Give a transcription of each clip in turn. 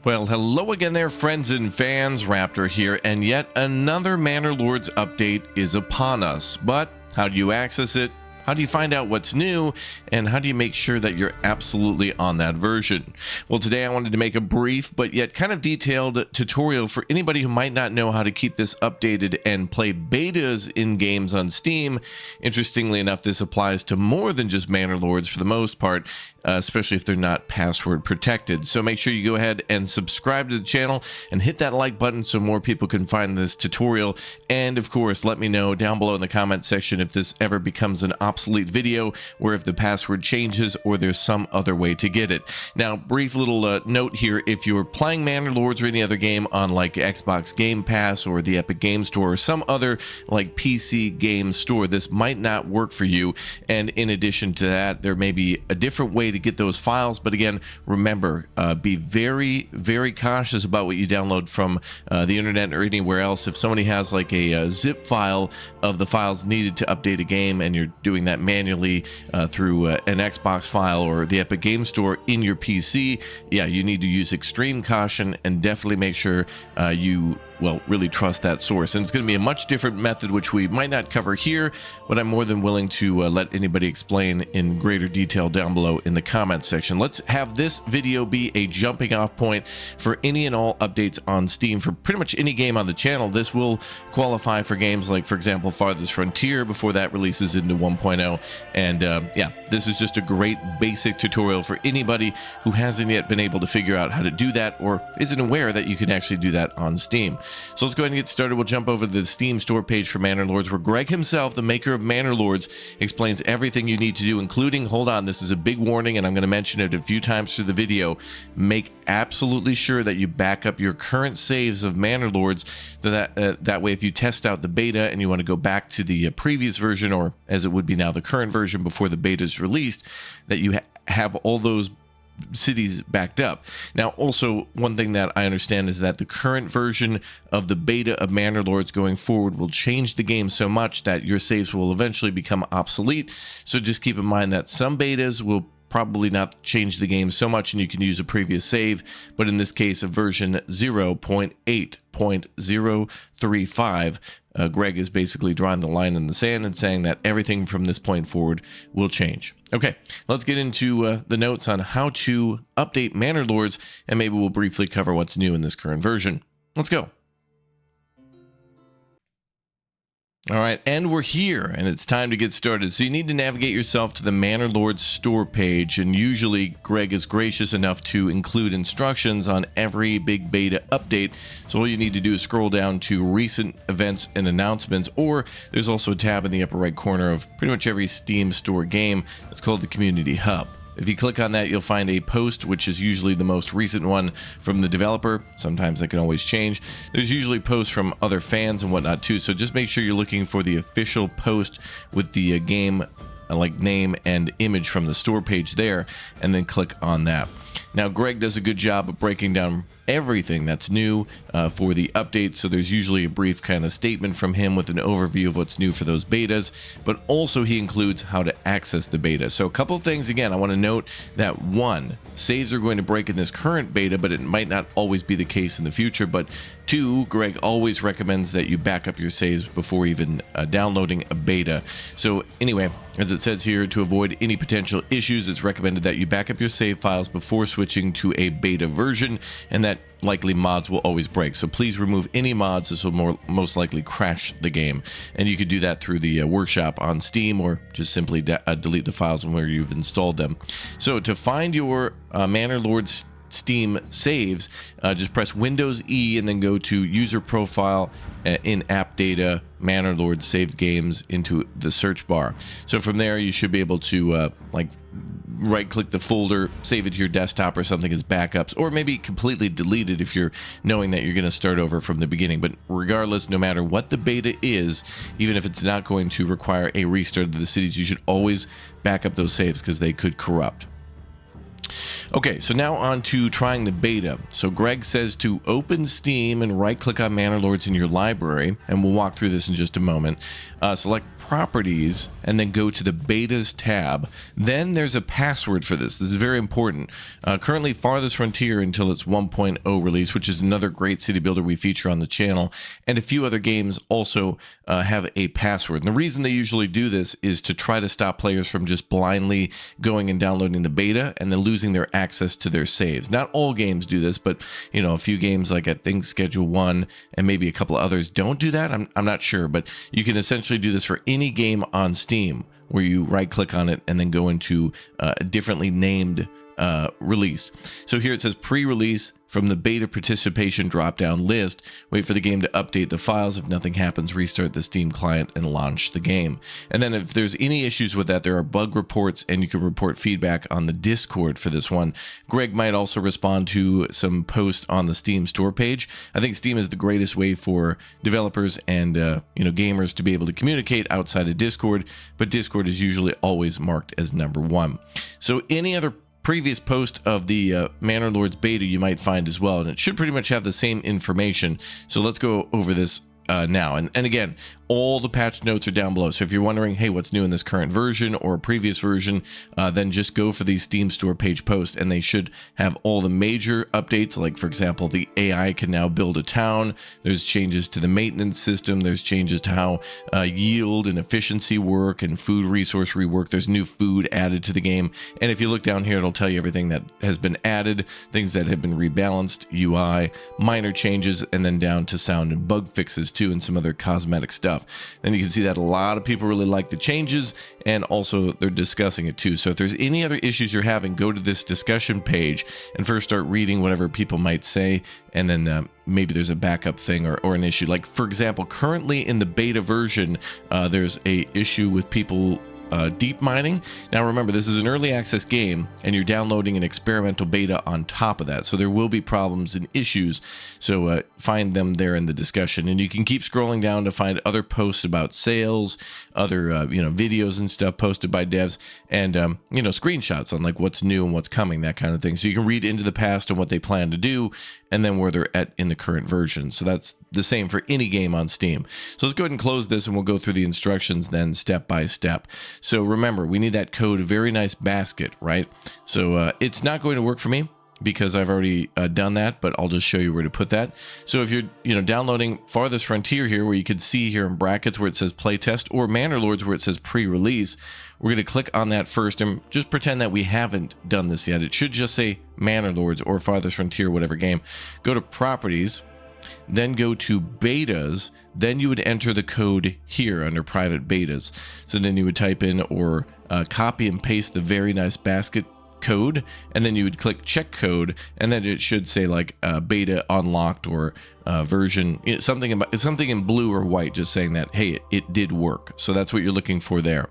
Well, hello again there, friends and fans. Raptor here, and yet another Manor Lords update is upon us. But how do you access it? How do you find out what's new? And how do you make sure that you're absolutely on that version? Well, today I wanted to make a brief but yet kind of detailed tutorial for anybody who might not know how to keep this updated and play betas in games on Steam. Interestingly enough, this applies to more than just Manor Lords for the most part, especially if they're not password protected. So make sure you go ahead and subscribe to the channel and hit that like button so more people can find this tutorial. And of course, let me know down below in the comment section if this ever becomes an obsolete video, or if the password changes, or there's some other way to get it. Now, brief little note here: if you're playing Manor Lords or any other game on like Xbox Game Pass or the Epic Game Store or some other like PC game store, this might not work for you. And in addition to that, there may be a different way to get those files. But again, remember, be very, very cautious about what you download from the internet or anywhere else. If somebody has like a zip file of the files needed to update a game, and you're doing that manually through an Xbox file or the Epic Game Store in your PC, yeah, you need to use extreme caution and definitely make sure you really trust that source. And it's going to be a much different method, which we might not cover here, but I'm more than willing to let anybody explain in greater detail down below in the comments section. Let's have this video be a jumping off point for any and all updates on Steam for pretty much any game on the channel. This will qualify for games like, for example, Farthest Frontier before that releases into 1.0. And yeah, this is just a great basic tutorial for anybody who hasn't yet been able to figure out how to do that, or isn't aware that you can actually do that on Steam. So let's go ahead and get started. We'll jump over to the Steam store page for Manor Lords, where Greg himself, the maker of Manor Lords, explains everything you need to do, including, hold on, this is a big warning, and I'm going to mention it a few times through the video, make absolutely sure that you back up your current saves of Manor Lords, so that way if you test out the beta and you want to go back to the previous version, or as it would be now the current version before the beta is released, that you have all those cities backed up. Now, also, one thing that I understand is that the current version of the beta of Manor Lords going forward will change the game so much that your saves will eventually become obsolete. So just keep in mind that some betas will probably not change the game so much and you can use a previous save, but in this case, a version 0.8.035, Greg is basically drawing the line in the sand and saying that everything from this point forward will change. Okay, let's get into the notes on how to update Manor Lords, and maybe we'll briefly cover what's new in this current version. Let's go. All right, and we're here, and it's time to get started. So you need to navigate yourself to the Manor Lords store page, and usually Greg is gracious enough to include instructions on every big beta update. So all you need to do is scroll down to recent events and announcements, or there's also a tab in the upper right corner of pretty much every Steam store game. It's called the Community Hub. If you click on that, you'll find a post, which is usually the most recent one from the developer. Sometimes that can always change. There's usually posts from other fans and whatnot too, so just make sure you're looking for the official post with the game like name and image from the store page there, and then click on that. Now, Greg does a good job of breaking down everything that's new for the update, so there's usually a brief kind of statement from him with an overview of what's new for those betas, but also he includes how to access the beta. So a couple of things, again, I want to note that one, saves are going to break in this current beta, but it might not always be the case in the future. But two, Greg always recommends that you back up your saves before even downloading a beta. So anyway, as it says here, to avoid any potential issues, it's recommended that you back up your save files before switching to a beta version, and that likely mods will always break. So please remove any mods. This will most likely crash the game, and you could do that through the workshop on Steam, or just simply delete the files where you've installed them. So to find your Manor Lords Steam saves, just press Windows E and then go to user profile, in app data, Manor Lords saved games into the search bar. So from there you should be able to like right click the folder, save it to your desktop or something as backups, or maybe completely delete it if you're knowing that you're going to start over from the beginning. But regardless, no matter what the beta is, even if it's not going to require a restart of the cities, you should always back up those saves because they could corrupt. Okay, so now on to trying the beta. So Greg says to open Steam and right click on Manor Lords in your library, and we'll walk through this in just a moment. Select properties and then go to the betas tab. Then there's a password for this. This is very important. Currently Farthest Frontier until its 1.0 release, which is another great city builder we feature on the channel, and a few other games also have a password. And the reason they usually do this is to try to stop players from just blindly going and downloading the beta and then losing their access to their saves. Not all games do this, but a few games, like I think Schedule 1 and maybe a couple of others, don't do that. I'm not sure, but you can essentially do this for any game on Steam, where you right click on it and then go into a differently named release. So here it says pre-release. From the beta participation drop-down list, wait for the game to update the files. If nothing happens, restart the Steam client and launch the game. And then if there's any issues with that, there are bug reports, and you can report feedback on the Discord for this one. Greg might also respond to some posts on the Steam store page. I think Steam is the greatest way for developers and gamers to be able to communicate outside of Discord, but Discord is usually always marked as #1. So any other previous post of the Manor Lords beta you might find as well, and it should pretty much have the same information. So let's go over this now. And again, all the patch notes are down below. So if you're wondering, hey, what's new in this current version or previous version, then just go for these Steam store page posts, and they should have all the major updates. Like, for example, the AI can now build a town. There's changes to the maintenance system. There's changes to how yield and efficiency work and food resource rework. There's new food added to the game. And if you look down here, it'll tell you everything that has been added, things that have been rebalanced, UI, minor changes, and then down to sound and bug fixes too, and some other cosmetic stuff. Then you can see that a lot of people really like the changes, and also they're discussing it too. So if there's any other issues you're having, go to this discussion page and first start reading whatever people might say, and then maybe there's a backup thing or an issue. Like, for example, currently in the beta version, there's a issue with people deep mining. Now remember, this is an early access game, and you're downloading an experimental beta on top of that, so there will be problems and issues. So find them there in the discussion, and you can keep scrolling down to find other posts about sales, other videos and stuff posted by devs, and screenshots on like what's new and what's coming, that kind of thing. So you can read into the past and what they plan to do, and then where they're at in the current version. So that's the same for any game on Steam. So let's go ahead and close this, and we'll go through the instructions then step by step. So remember, we need that code very nice basket, right? So it's not going to work for me because I've already done that, but I'll just show you where to put that. So if you're downloading Farthest Frontier here, where you could see here in brackets where it says playtest, or Manor Lords where it says pre-release, we're going to click on that first and just pretend that we haven't done this yet. It should just say Manor Lords or Farthest Frontier, whatever game. Go to properties, then go to betas, then you would enter the code here under private betas. So then you would type in or copy and paste the very nice basket code, and then you would click check code, and then it should say like beta unlocked or version, something in blue or white, just saying that, hey, it did work. So that's what you're looking for there.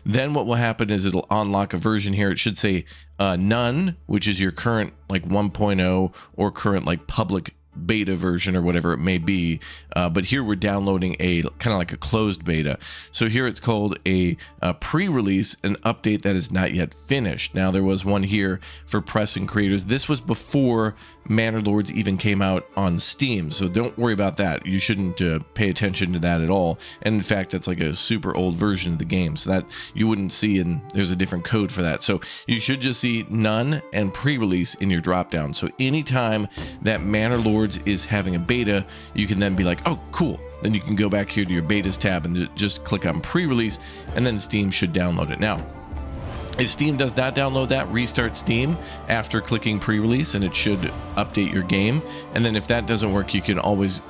Then what will happen is it'll unlock a version here. It should say none, which is your current like 1.0 or current like public beta version or whatever it may be, but here we're downloading a kind of like a closed beta. So here it's called a pre-release, an update that is not yet finished. Now there was one here for press and creators. This was before Manor Lords even came out on Steam, so don't worry about that. You shouldn't pay attention to that at all. And in fact, that's like a super old version of the game, so that you wouldn't see, and there's a different code for that. So you should just see none and pre-release in your dropdown. So anytime that Manor Lords is having a beta, you can then be like, oh, cool. Then you can go back here to your betas tab and just click on pre-release, and then Steam should download it. Now, if Steam does not download that, restart Steam after clicking pre-release, and it should update your game. And then if that doesn't work, you can always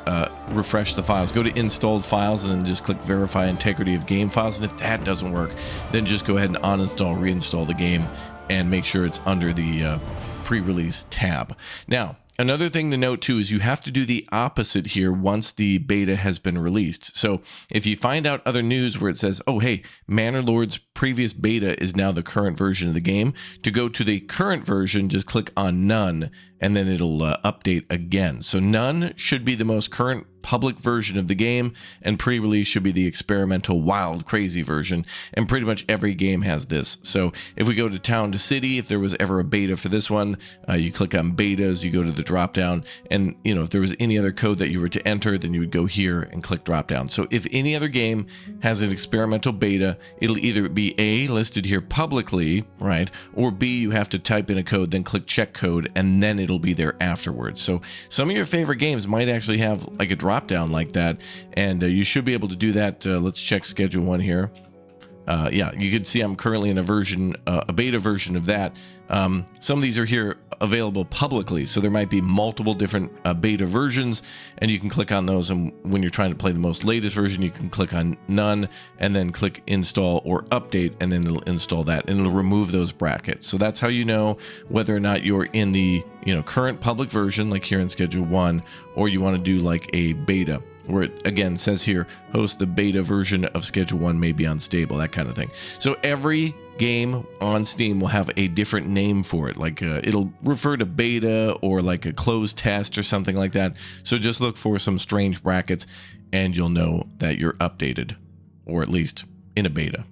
refresh the files. Go to installed files and then just click verify integrity of game files. And if that doesn't work, then just go ahead and uninstall, reinstall the game, and make sure it's under the pre-release tab. Now, another thing to note too is you have to do the opposite here once the beta has been released. So if you find out other news where it says, oh, hey, Manor Lords previous beta is now the current version of the game, to go to the current version, just click on none, and then it'll update again. So none should be the most current public version of the game, and pre-release should be the experimental, wild, crazy version, and pretty much every game has this. So if we go to town to city, if there was ever a beta for this one, you click on betas, you go to the drop down, and if there was any other code that you were to enter, then you would go here and click drop down. So if any other game has an experimental beta, it'll either be A, listed here publicly, right, or B, you have to type in a code, then click check code, and then it'll be there afterwards. So some of your favorite games might actually have like a drop down like that, and you should be able to do that. Let's check schedule 1 here. Yeah, you can see I'm currently in a beta version of that. Some of these are here available publicly, so there might be multiple different beta versions, and you can click on those, and when you're trying to play the most latest version, you can click on none and then click install or update, and then it'll install that, and it'll remove those brackets. So that's how you know whether or not you're in the current public version, like here in schedule 1, or you want to do like a beta, where it again says here, host the beta version of schedule 1 may be unstable, that kind of thing. So every game on Steam will have a different name for it, like it'll refer to beta or like a closed test or something like that. So just look for some strange brackets and you'll know that you're updated, or at least in a beta.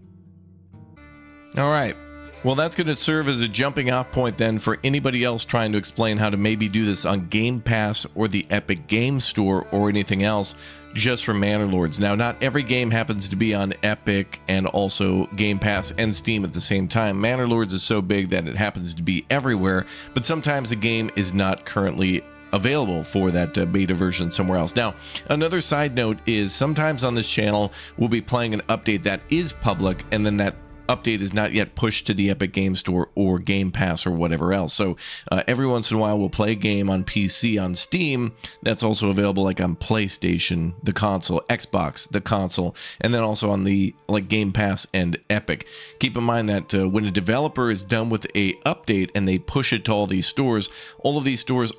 All right. Well, that's going to serve as a jumping off point then for anybody else trying to explain how to maybe do this on Game Pass or the Epic Game Store or anything else just for Manor Lords. Now, not every game happens to be on Epic and also Game Pass and Steam at the same time. Manor Lords is so big that it happens to be everywhere, but sometimes a game is not currently available for that beta version somewhere else. Now, another side note is sometimes on this channel, we'll be playing an update that is public, and then that update is not yet pushed to the Epic Game Store or Game Pass or whatever else. So every once in a while we'll play a game on PC on Steam that's also available like on PlayStation, the console, Xbox, the console, and then also on the like Game Pass and Epic. Keep in mind that when a developer is done with a update and they push it to all these stores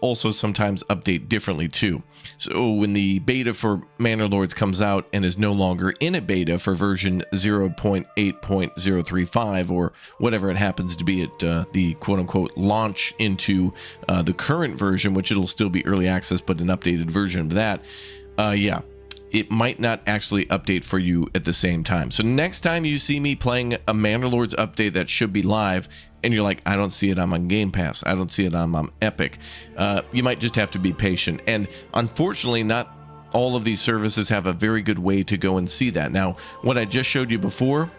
also sometimes update differently too. So when the beta for Manor Lords comes out and is no longer in a beta for version 0.8.035 or whatever it happens to be at the quote-unquote launch into the current version, which it'll still be early access, but an updated version of that, yeah, it might not actually update for you at the same time. So next time you see me playing a Manor Lords update that should be live, and you're like, I don't see it on Game Pass, I don't see it on Epic, you might just have to be patient. And unfortunately, not all of these services have a very good way to go and see that. Now, what I just showed you before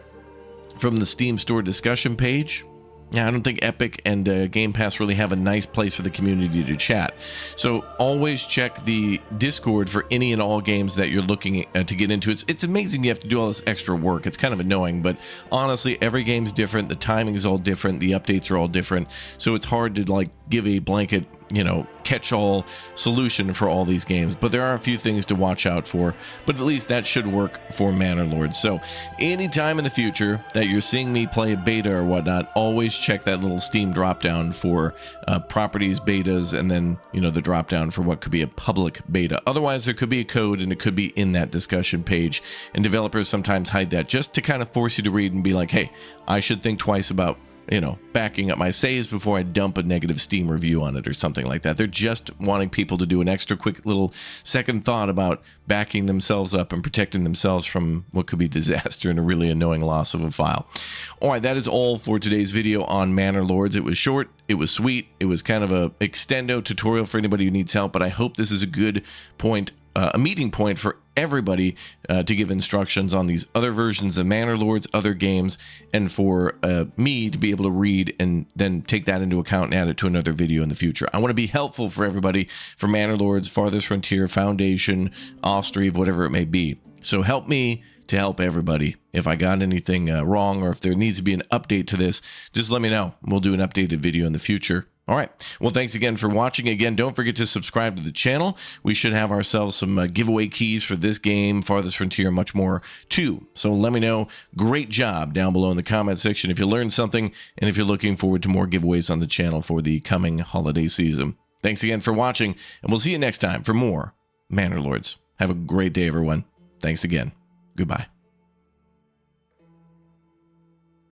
from the Steam Store discussion page, yeah, I don't think Epic and Game Pass really have a nice place for the community to chat. So always check the Discord for any and all games that you're looking to get into. It's amazing you have to do all this extra work. It's kind of annoying, but honestly, every game's different. The timing is all different. The updates are all different. So it's hard to like give a blanket, catch-all solution for all these games, but there are a few things to watch out for, but at least that should work for Manor Lords. So anytime in the future that you're seeing me play a beta or whatnot, always check that little Steam drop-down for properties, betas, and then, the drop-down for what could be a public beta. Otherwise, there could be a code and it could be in that discussion page, and developers sometimes hide that just to kind of force you to read and be like, hey, I should think twice about backing up my saves before I dump a negative Steam review on it or something like that. They're just wanting people to do an extra quick little second thought about backing themselves up and protecting themselves from what could be disaster and a really annoying loss of a file. All right, that is all for today's video on Manor Lords. It was short, it was sweet, it was kind of a extendo tutorial for anybody who needs help, but I hope this is a good point, a meeting point for everybody to give instructions on these other versions of Manor Lords, other games, and for me to be able to read and then take that into account and add it to another video in the future. I want to be helpful for everybody for Manor Lords, Farthest Frontier, Foundation, Ostriv, whatever it may be. So help me to help everybody. If I got anything wrong, or if there needs to be an update to this, just let me know. We'll do an updated video in the future. All right. Well, thanks again for watching. Again, don't forget to subscribe to the channel. We should have ourselves some giveaway keys for this game, Farthest Frontier, and much more too. So let me know. Great job down below in the comment section if you learned something, and if you're looking forward to more giveaways on the channel for the coming holiday season. Thanks again for watching, and we'll see you next time for more Manor Lords. Have a great day, everyone. Thanks again. Goodbye.